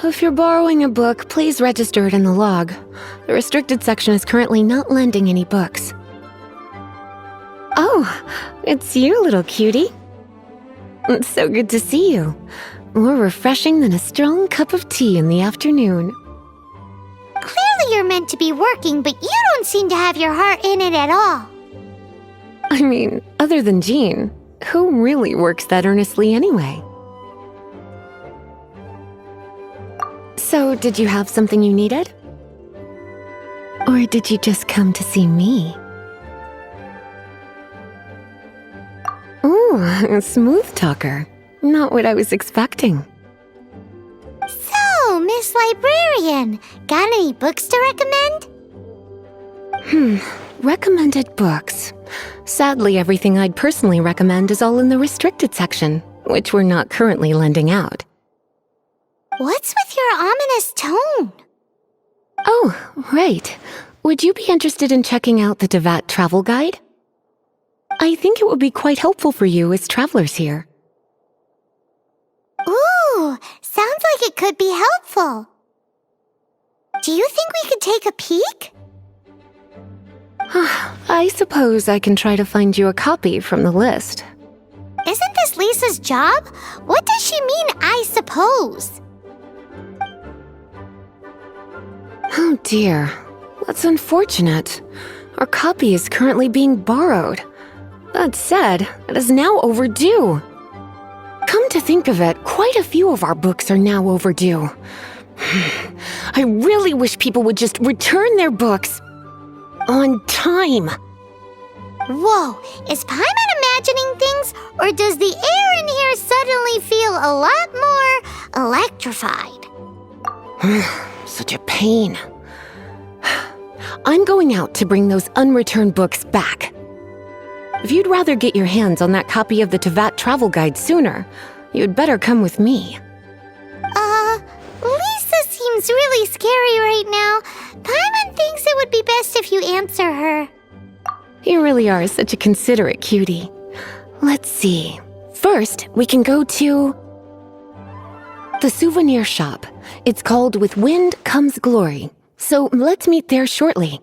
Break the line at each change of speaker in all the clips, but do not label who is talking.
If you're borrowing a book, please register it in the log. The restricted section is currently not lending any books. Oh, it's you, little cutie. It's so good to see you. More refreshing than a strong cup of tea in the afternoon.
Clearly you're meant to be working, but you don't seem to have your heart in it at all.
I mean, other than Jean, who really works that earnestly anyway? So, did you have something you needed? Or did you just come to see me? Ooh, a smooth talker. Not what I was expecting.
So, Miss Librarian, got any books to recommend?
Recommended books. Sadly, everything I'd personally recommend is all in the restricted section, which we're not currently lending out.
What's with your ominous tone?
Oh, right. Would you be interested in checking out the Devat travel guide? I think it would be quite helpful for you as travelers here.
Ooh, sounds like it could be helpful. Do you think we could take a peek?
I suppose I can try to find you a copy from the list.
Isn't this Lisa's job? What does she mean, I suppose?
Oh dear, that's unfortunate. Our copy is currently being borrowed. That said, it is now overdue. Come to think of it, quite a few of our books are now overdue. I really wish people would just return their books on time.
Whoa, is Paimon imagining things, or does the air in here suddenly feel a lot more electrified?
Such a pain. I'm going out to bring those unreturned books back. If you'd rather get your hands on that copy of the Tevat travel guide sooner, you'd better come with me.
Lisa seems really scary right now. Paimon thinks it would be best if you answer her.
You really are such a considerate cutie. Let's see. First, we can go to the souvenir shop. It's called With Wind Comes Glory. So let's meet there shortly.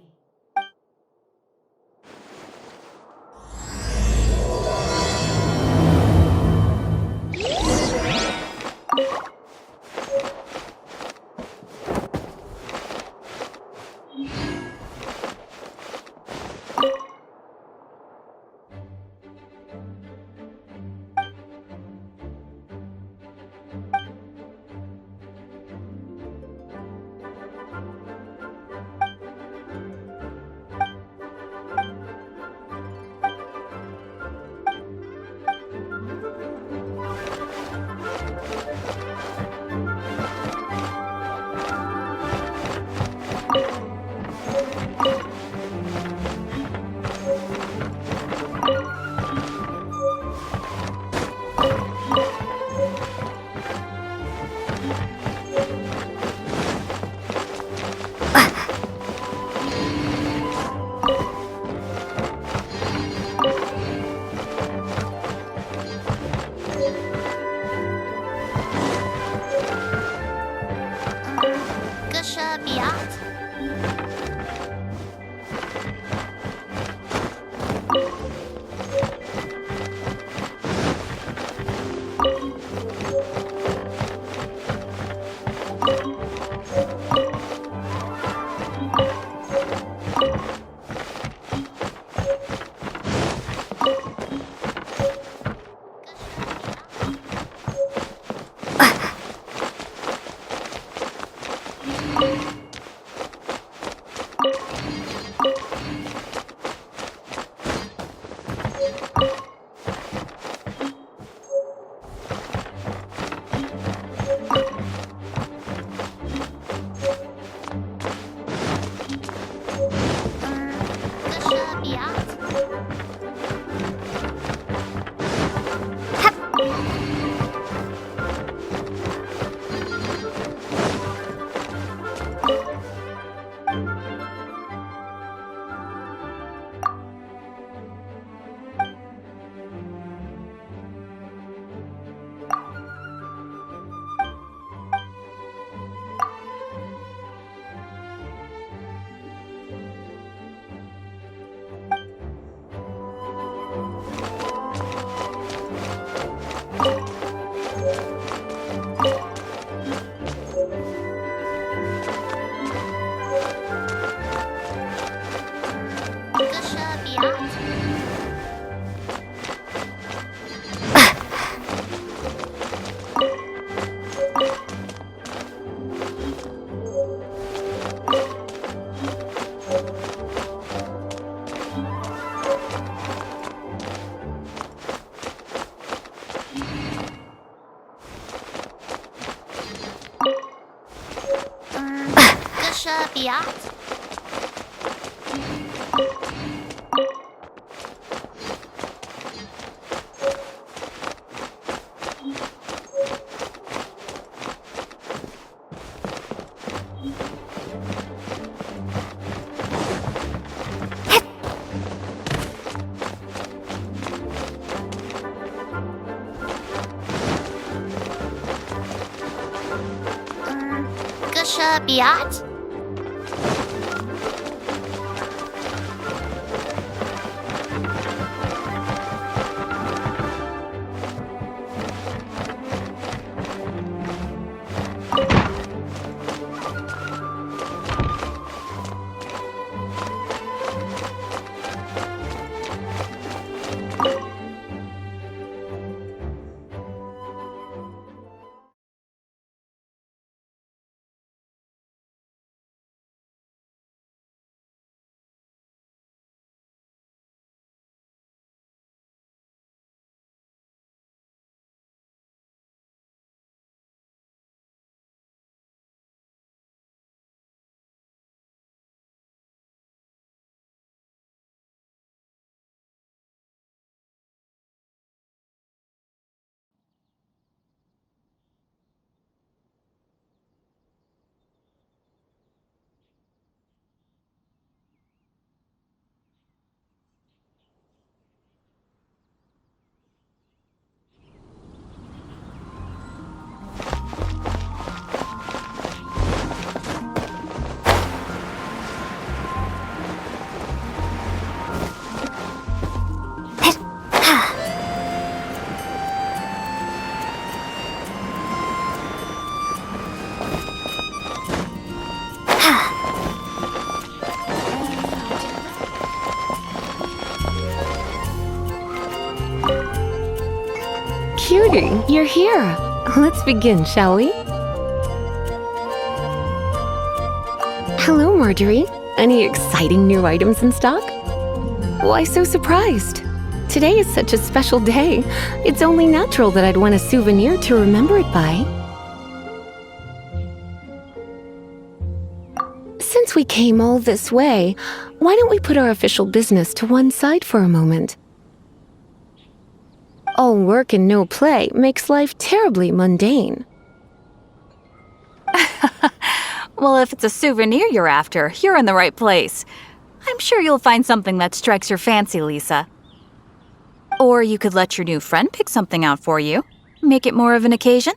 Gusha Biat. Gusha Biat.
Cutie, you're here. Let's begin, shall we? Hello, Marjorie. Any exciting new items in stock? Why so surprised? Today is such a special day. It's only natural that I'd want a souvenir to remember it by. Since we came all this way, why don't we put our official business to one side for a moment? All work and no play makes life terribly mundane.
Well, if it's a souvenir you're after, you're in the right place. I'm sure you'll find something that strikes your fancy, Lisa. Or you could let your new friend pick something out for you. Make it more of an occasion.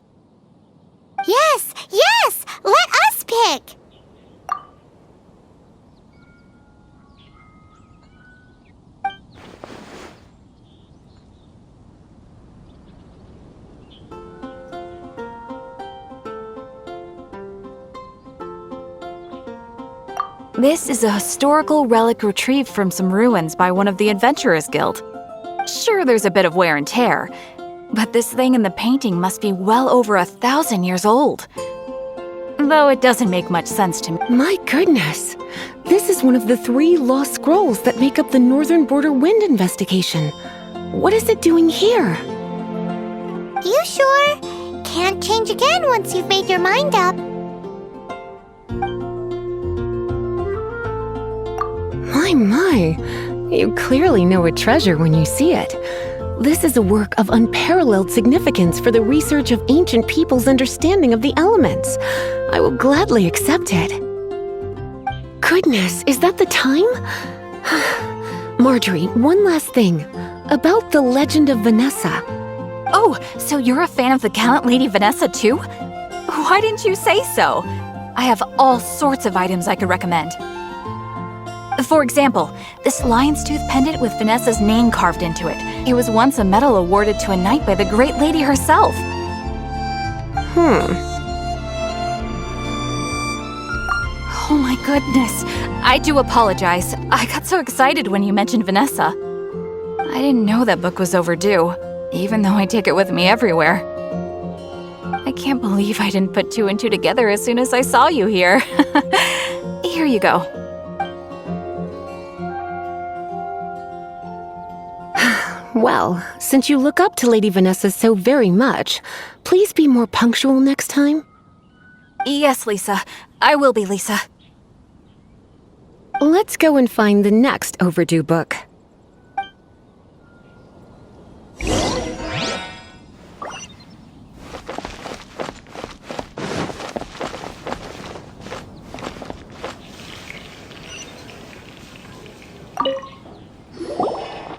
Yes, yes! Let us pick!
This is a historical relic retrieved from some ruins by one of the Adventurers Guild. Sure, there's a bit of wear and tear, but this thing in the painting must be well over 1,000 years old. Though it doesn't make much sense to me.
My goodness! This is one of the 3 lost scrolls that make up the Northern Border Wind investigation. What is it doing here?
You sure? Can't change again once you've made your mind up.
My. You clearly know a treasure when you see it. This is a work of unparalleled significance for the research of ancient people's understanding of the elements. I will gladly accept it. Goodness, is that the time? Marjorie, one last thing. About the legend of Vanessa.
Oh, so you're a fan of the gallant Lady Vanessa too? Why didn't you say so? I have all sorts of items I could recommend. For example, this lion's tooth pendant with Vanessa's name carved into it. It was once a medal awarded to a knight by the great lady herself. Oh my goodness. I do apologize. I got so excited when you mentioned Vanessa. I didn't know that book was overdue, even though I take it with me everywhere. I can't believe I didn't put 2 and 2 together as soon as I saw you here. Here you go.
Well, since you look up to Lady Vanessa so very much, please be more punctual next time.
Yes, Lisa. I will be, Lisa.
Let's go and find the next overdue book.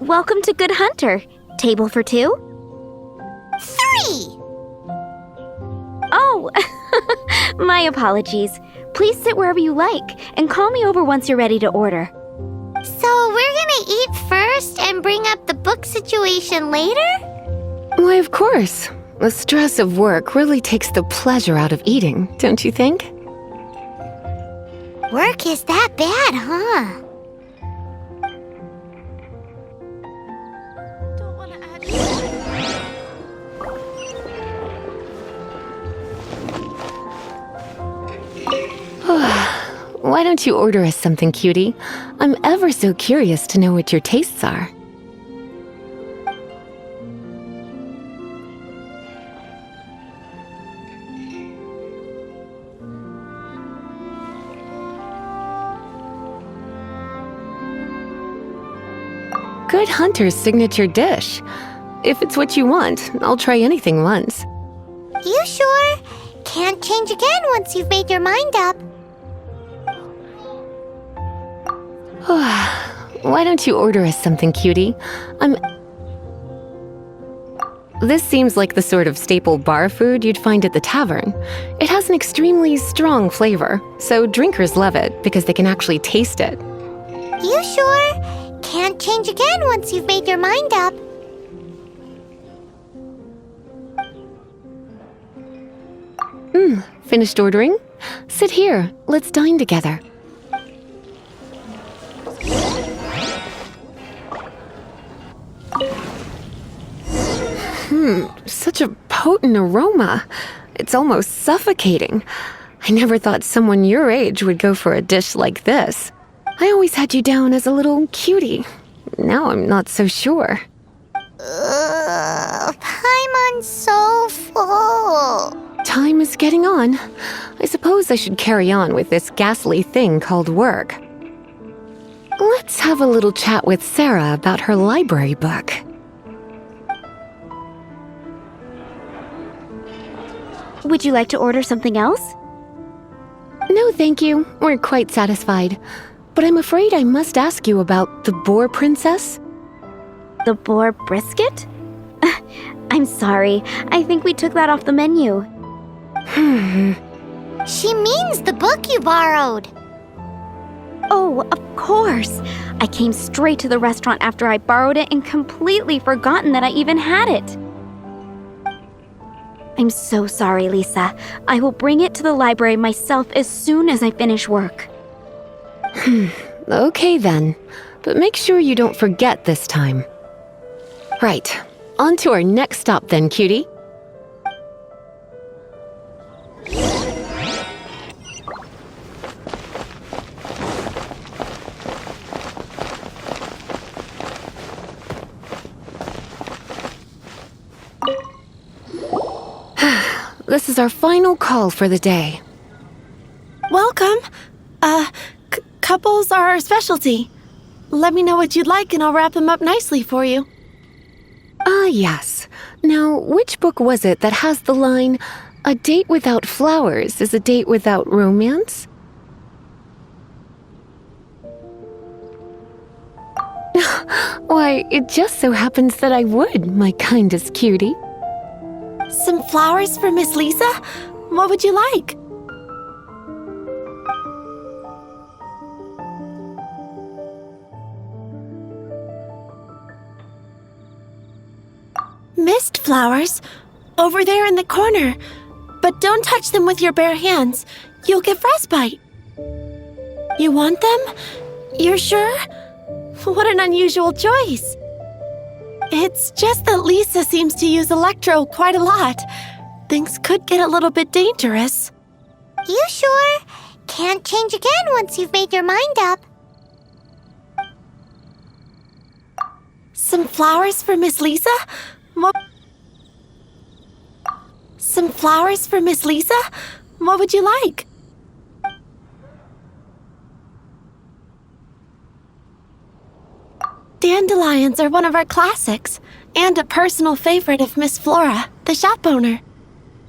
Welcome to Good Hunter. Table for two?
3!
Oh, my apologies. Please sit wherever you like and call me over once you're ready to order.
So we're gonna eat first and bring up the book situation later?
Why, of course. The stress of work really takes the pleasure out of eating, don't you think?
Work is that bad, huh?
Why don't you order us something, cutie? I'm ever so curious to know what your tastes are. Good Hunter's signature dish. If it's what you want, I'll try anything once.
You sure? Can't change again once you've made your mind up.
Why don't you order us something, cutie? This seems like the sort of staple bar food you'd find at the tavern. It has an extremely strong flavor, so drinkers love it because they can actually taste it.
You sure? Can't change again once you've made your mind up.
Finished ordering? Sit here. Let's dine together. Such a potent aroma. It's almost suffocating. I never thought someone your age would go for a dish like this. I always had you down as a little cutie. Now I'm not so sure.
Paimon's so full.
Time is getting on. I suppose I should carry on with this ghastly thing called work. Let's have a little chat with Sarah about her library book.
Would you like to order something else?
No, thank you. We're quite satisfied. But I'm afraid I must ask you about the Boar Princess.
The boar brisket? I'm sorry. I think we took that off the menu.
She means the book you borrowed.
Oh, of course. I came straight to the restaurant after I borrowed it and completely forgotten that I even had it. I'm so sorry, Lisa. I will bring it to the library myself as soon as I finish work.
Okay then. But make sure you don't forget this time. Right. On to our next stop then, cutie. This is our final call for the day.
Welcome. Couples are our specialty. Let me know what you'd like and I'll wrap them up nicely for you.
Yes. Now, which book was it that has the line, "A date without flowers is a date without romance"? Why, it just so happens that I would, my kindest cutie.
Some flowers for Miss Lisa? What would you like? Mist flowers? Over there in the corner. But don't touch them with your bare hands. You'll get frostbite. You want them? You're sure? What an unusual choice. It's just that Lisa seems to use Electro quite a lot. Things could get a little bit dangerous.
You sure? Can't change again once you've made your mind up.
Some flowers for Miss Lisa? What? Some flowers for Miss Lisa? What would you like? Dandelions are one of our classics, and a personal favorite of Miss Flora, the shop owner.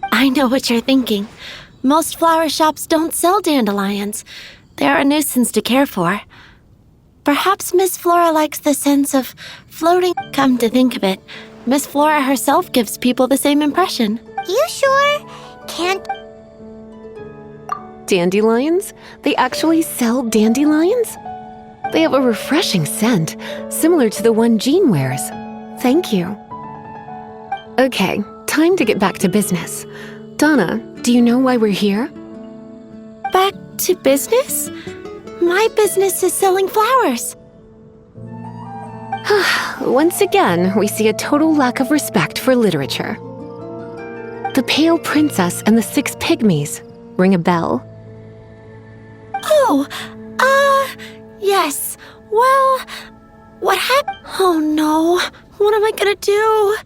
I know what you're thinking. Most flower shops don't sell dandelions. They're a nuisance to care for. Perhaps Miss Flora likes the sense of floating. Come to think of it, Miss Flora herself gives people the same impression.
You sure? Can't.
Dandelions? They actually sell dandelions? They have a refreshing scent, similar to the one Jean wears. Thank you. Okay, time to get back to business. Donna, do you know why we're here?
Back to business? My business is selling flowers.
Once again, we see a total lack of respect for literature. The Pale Princess and the Six Pygmies. Ring a bell?
Oh, yes. Well, what happened? Oh no, what am I gonna do?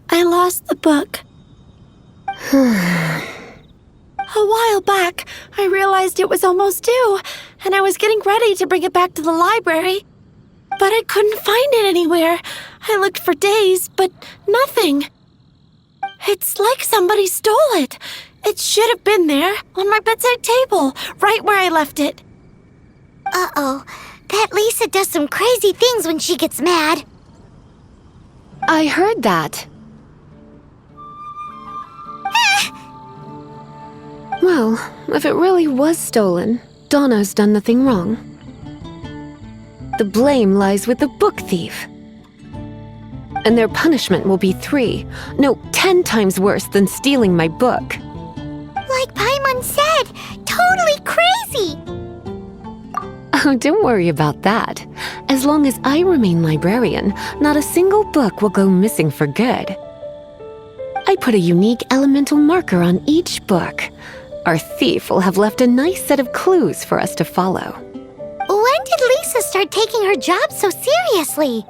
I lost the book. A while back, I realized it was almost due, and I was getting ready to bring it back to the library. But I couldn't find it anywhere. I looked for days, but nothing. It's like somebody stole it. It should have been there, on my bedside table, right where I left it.
Uh-oh. That Lisa does some crazy things when she gets mad.
I heard that. Well, if it really was stolen, Donna's done nothing wrong. The blame lies with the book thief. And their punishment will be 10 times worse than stealing my book.
Like Paimon said, totally crazy.
Oh, don't worry about that. As long as I remain librarian, not a single book will go missing for good. I put a unique elemental marker on each book. Our thief will have left a nice set of clues for us to follow.
When did Lisa start taking her job so seriously?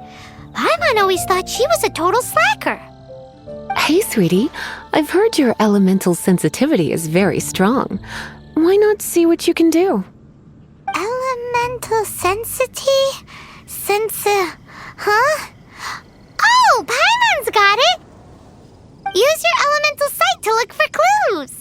Paimon always thought she was a total slacker.
Hey, sweetie, I've heard your elemental sensitivity is very strong. Why not see what you can do?
Elemental sensity? Huh? Oh, Paimon's got it! Use your elemental sight to look for clues.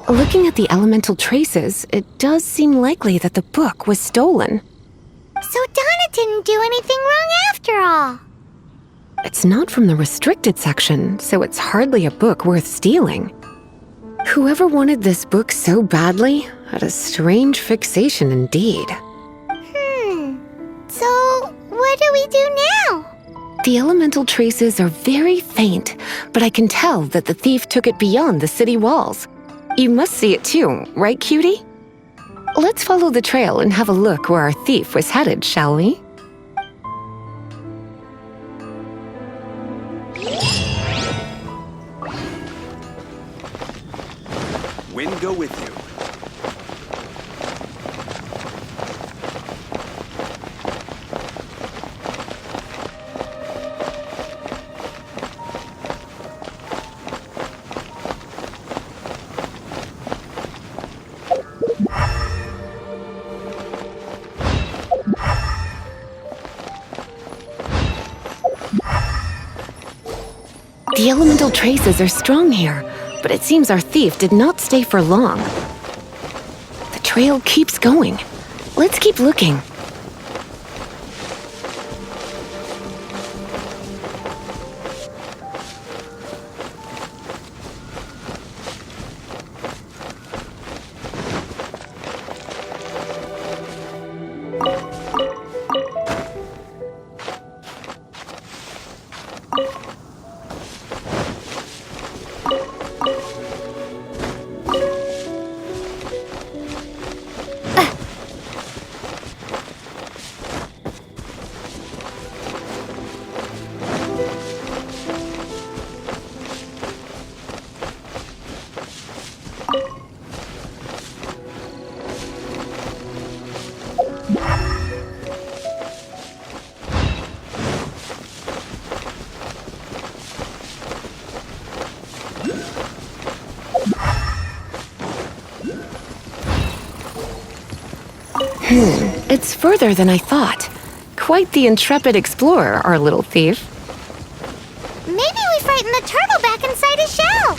Looking at the elemental traces, it does seem likely that the book was stolen.
So Donna didn't do anything wrong after all.
It's not from the restricted section, so it's hardly a book worth stealing. Whoever wanted this book so badly had a strange fixation indeed.
So what do we do now?
The elemental traces are very faint, but I can tell that the thief took it beyond the city walls. You must see it too, right, cutie? Let's follow the trail and have a look where our thief was headed, shall we?
Wind go with you.
The elemental traces are strong here, but it seems our thief did not stay for long. The trail keeps going. Let's keep looking. It's further than I thought. Quite the intrepid explorer, our little thief.
Maybe we frightened the turtle back inside his shell.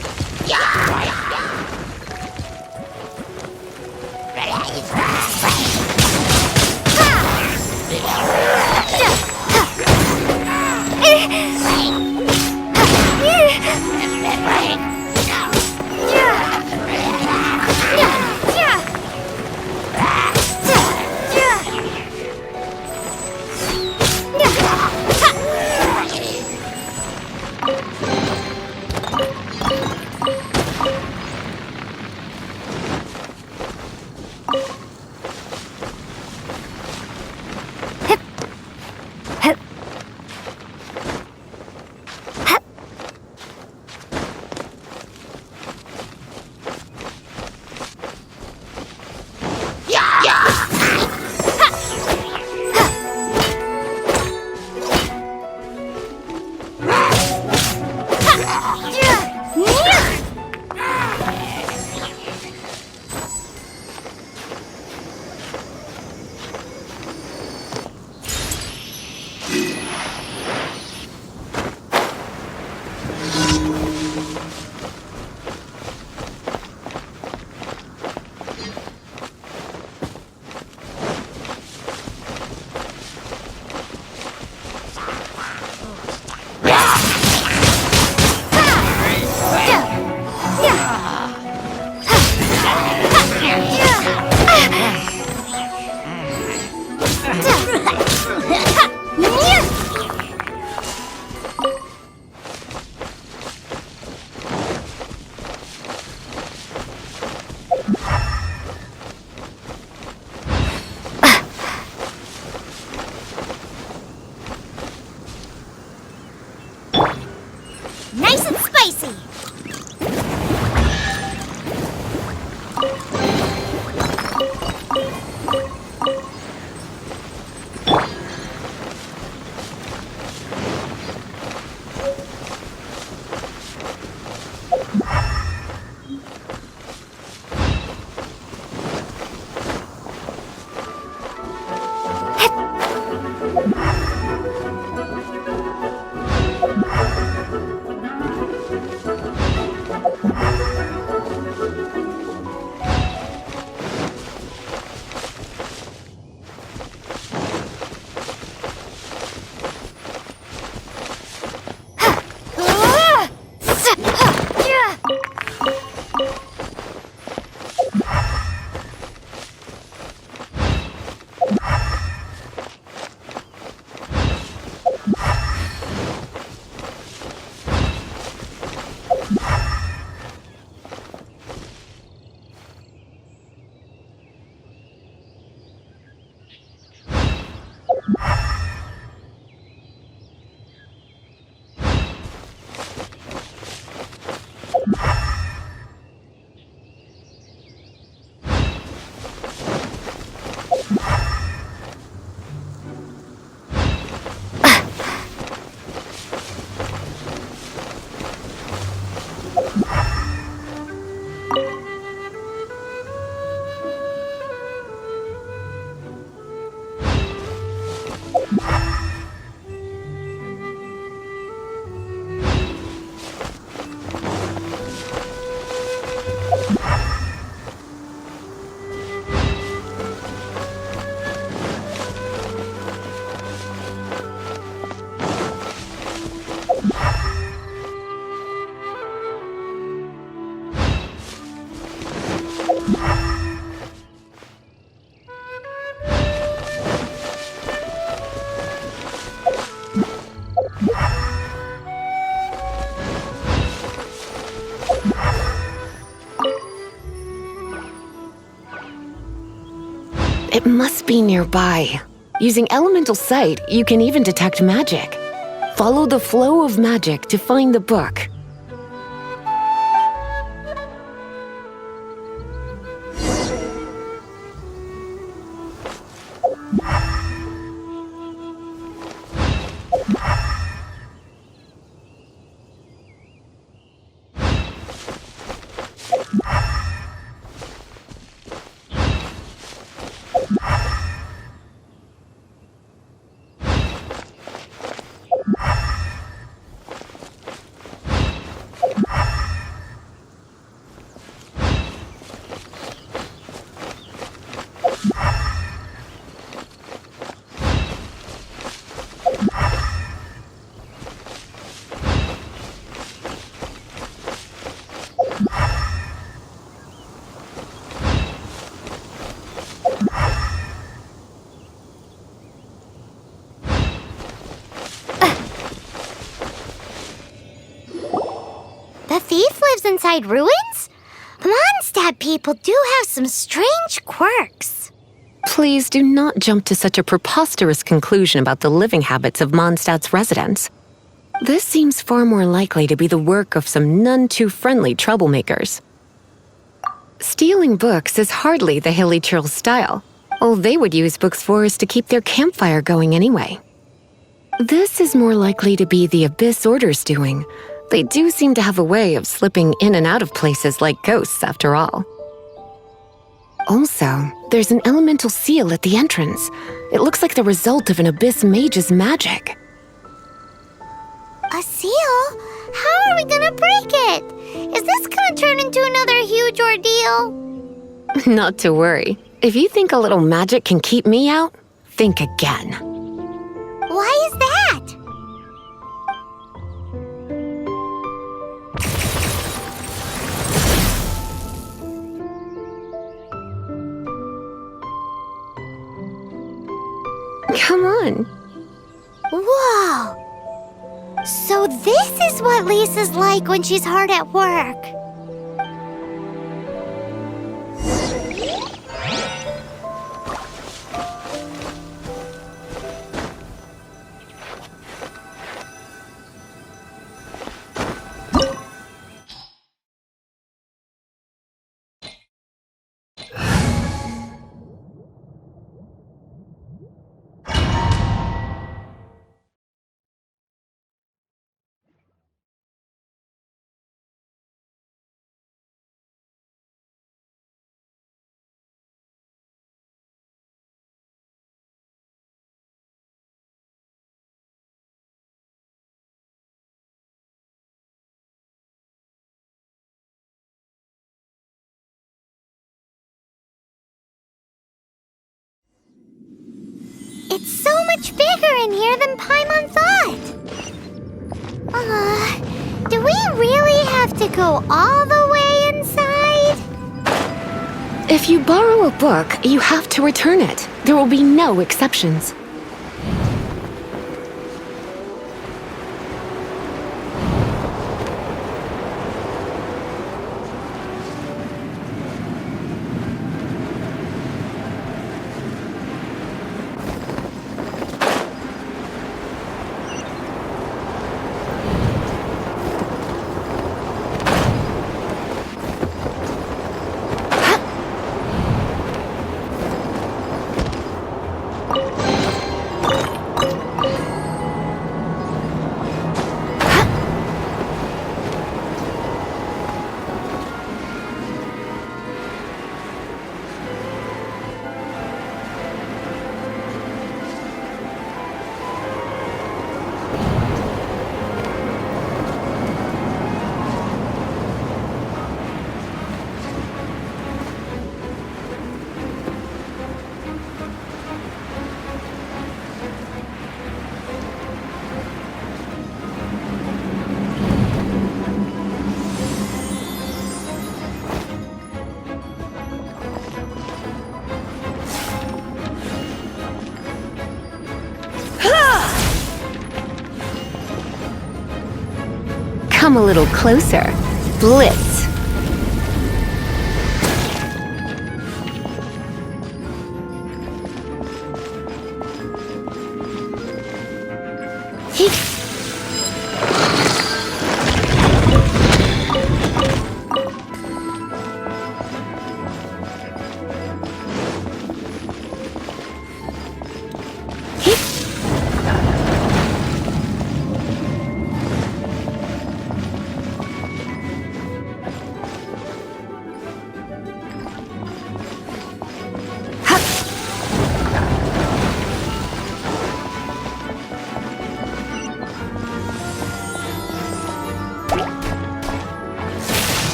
Nice and spicy.
It must be nearby. Using elemental sight, you can even detect magic. Follow the flow of magic to find the book.
lives inside ruins? Mondstadt people do have some strange quirks.
Please do not jump to such a preposterous conclusion about the living habits of Mondstadt's residents. This seems far more likely to be the work of some none too friendly troublemakers. Stealing books is hardly the Hilly Churl's style. All they would use books for is to keep their campfire going anyway. This is more likely to be the Abyss Order's doing. They do seem to have a way of slipping in and out of places like ghosts, after all. Also, there's an elemental seal at the entrance. It looks like the result of an Abyss mage's magic.
A seal? How are we gonna break it? Is this gonna turn into another huge ordeal?
Not to worry. If you think a little magic can keep me out, think again.
Why is that?
Come on.
Whoa! So this is what Lisa's like when she's hard at work. It's so much bigger in here than Paimon thought. Do we really have to go all the way inside?
If you borrow a book, you have to return it. There will be no exceptions. Come a little closer. Blitz.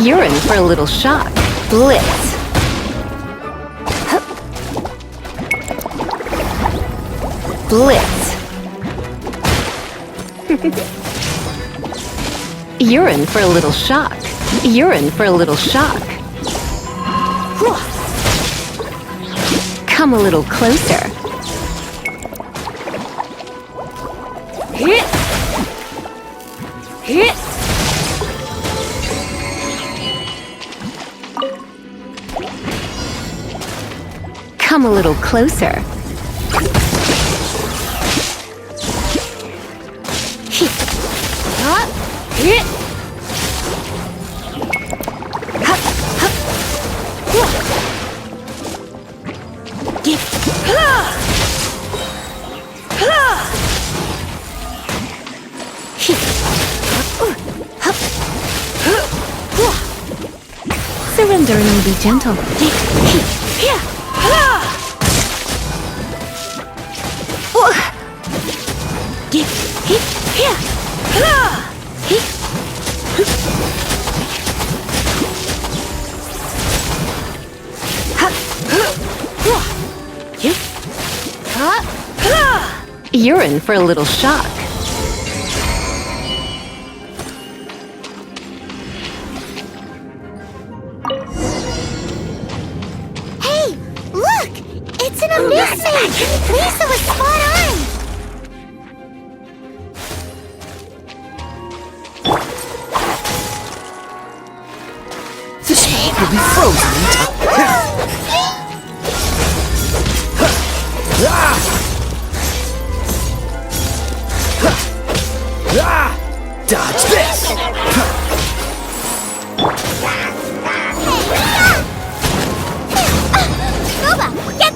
You're in for a little shock. Blitz. Hup. Blitz. You're in for a little shock. You're in for a little shock. Come a little closer. Hit. Hit. Come a little closer. Hit. Hit. Hup, hup. Get. Surrender and be gentle. You're in for a little shock.
Hey, look! It's an abyss mage! Lisa was spot on!
This heat will be frozen in time. Dodge this!
Boba, get...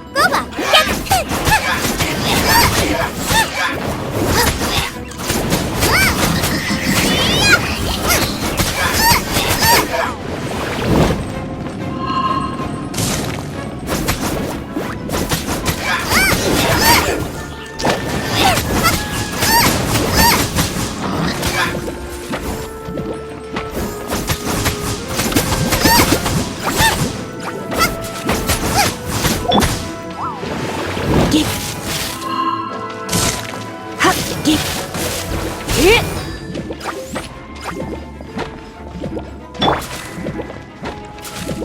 Boba, get...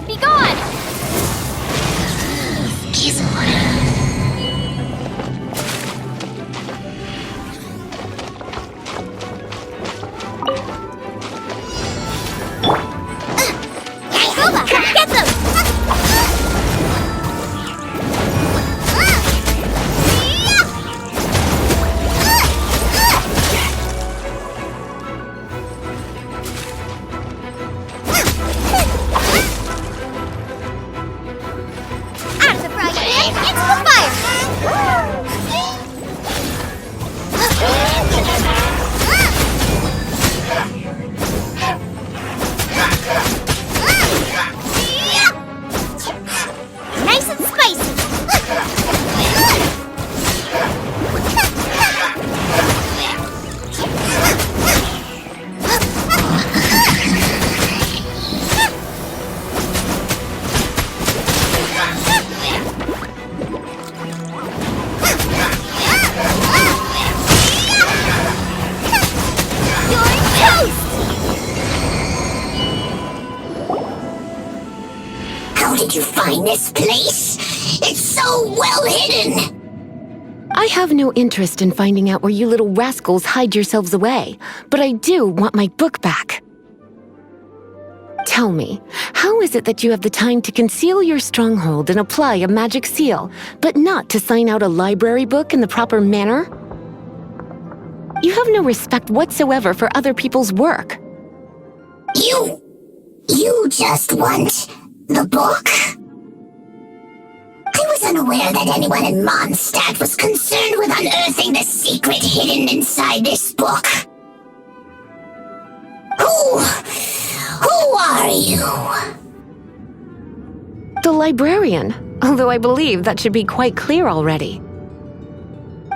Be gone!
Boba, get them! Out of the frying pan, into the fire! Nice and spicy!
How did you find this place? It's so well hidden!
I have no interest in finding out where you little rascals hide yourselves away, but I do want my book back. Tell me, how is it that you have the time to conceal your stronghold and apply a magic seal, but not to sign out a library book in the proper manner? You have no respect whatsoever for other people's work.
You just want the book? I was unaware that anyone in Mondstadt was concerned with unearthing the secret hidden inside this book. Who are you?
The librarian, although I believe that should be quite clear already.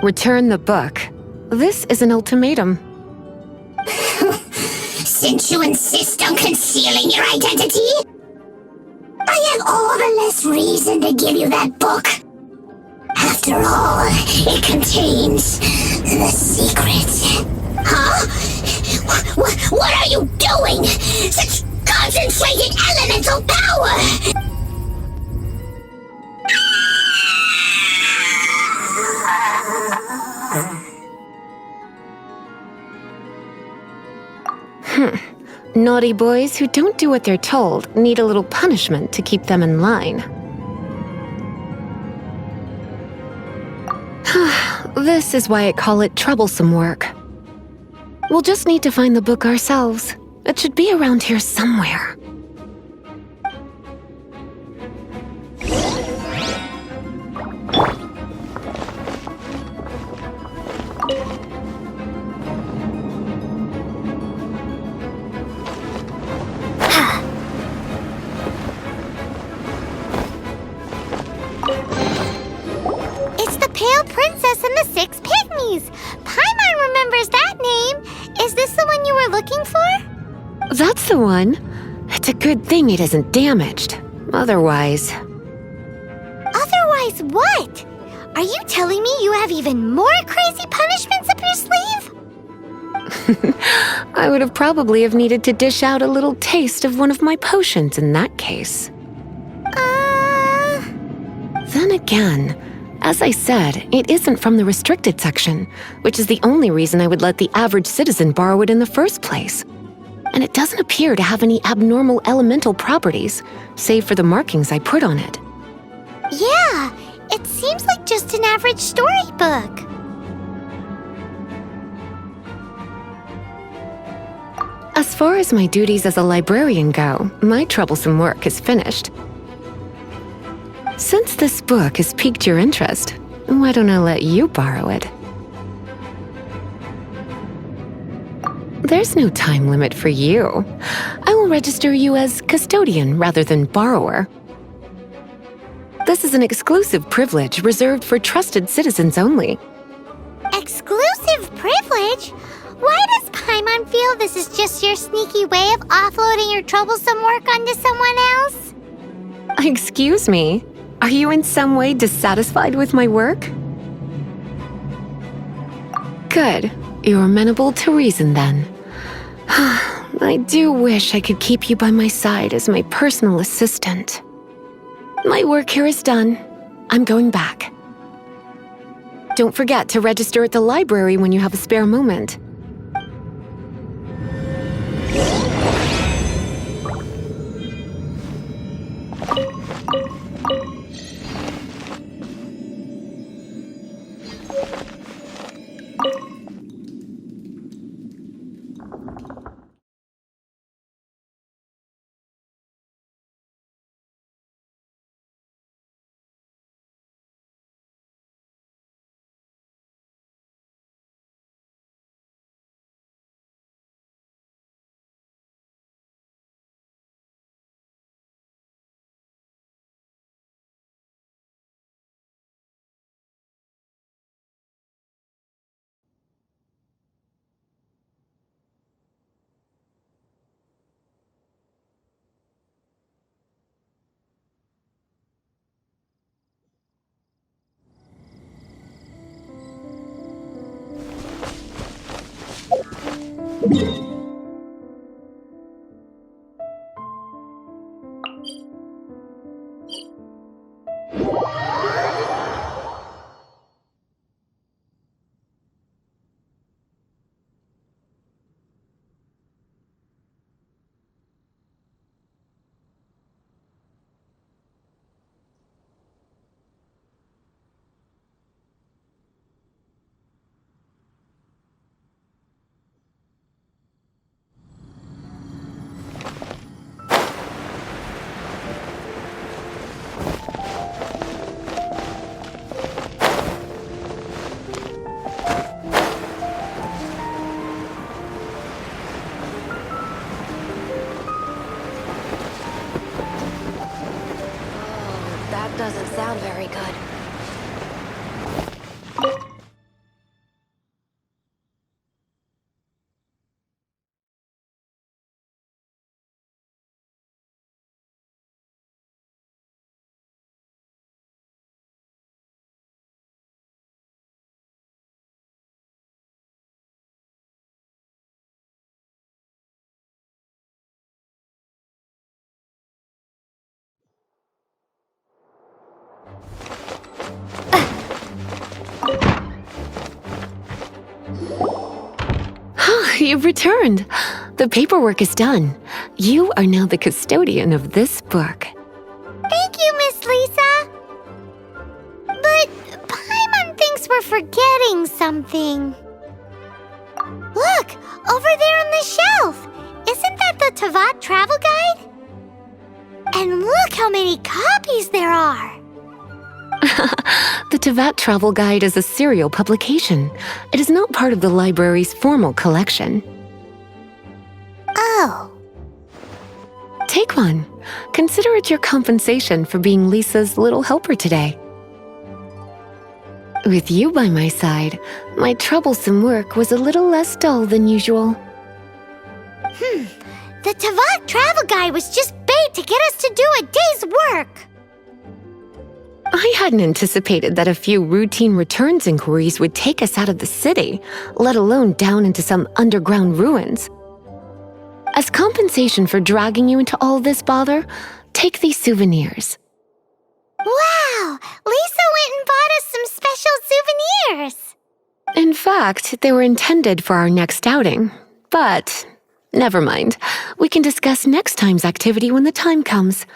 Return the book. This is an ultimatum.
Since you insist on concealing your identity, I have all the less reason to give you that book. After all, it contains the secret. Huh? What are you doing? Such concentrated elemental power!
Naughty boys who don't do what they're told need a little punishment to keep them in line. This is why I call it troublesome work. We'll just need to find the book ourselves. It should be around here somewhere.
It's the Pale Princess and the Six Pygmies! Paimon remembers that name! Is this the one you were looking for?
That's the one. It's a good thing it isn't damaged. Otherwise...
Otherwise what? Are you telling me you have even more crazy punishments up your sleeve?
I would have probably have needed to dish out a little taste of one of my potions in that case. Then again, as I said, it isn't from the restricted section, which is the only reason I would let the average citizen borrow it in the first place. And it doesn't appear to have any abnormal elemental properties, save for the markings I put on it.
Yeah, it seems like just an average storybook.
As far as my duties as a librarian go, my troublesome work is finished. Since this book has piqued your interest, why don't I let you borrow it? There's no time limit for you. I will register you as custodian rather than borrower. This is an exclusive privilege reserved for trusted citizens only.
Exclusive privilege? Why does Paimon feel this is just your sneaky way of offloading your troublesome work onto someone else?
Excuse me, are you in some way dissatisfied with my work? Good, you're amenable to reason then. I do wish I could keep you by my side as my personal assistant. My work here is done. I'm going back. Don't forget to register at the library when you have a spare moment. That doesn't sound very good. You've returned. The paperwork is done. You are now the custodian of this book.
Thank you, Miss Lisa. But Paimon thinks we're forgetting something. Look, over there on the shelf. Isn't that the Tavat travel guide? And look how many copies there are.
The Tavat Travel Guide is a serial publication. It is not part of the library's formal collection.
Oh.
Take one. Consider it your compensation for being Lisa's little helper today. With you by my side, my troublesome work was a little less dull than usual.
The Tavat travel guide was just bait to get us to do a day's work.
I hadn't anticipated that a few routine returns inquiries would take us out of the city, let alone down into some underground ruins. As compensation for dragging you into all this bother, take these souvenirs.
Wow, Lisa went and bought us some special souvenirs.
In fact, they were intended for our next outing, but never mind. We can discuss next time's activity when the time comes.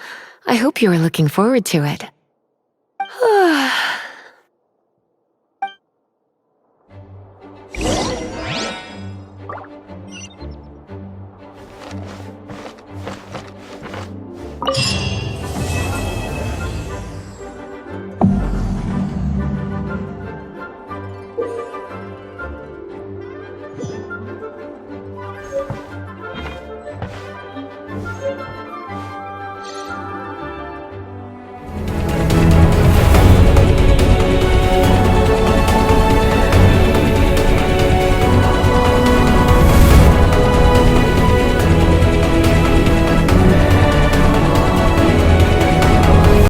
I hope you are looking forward to it.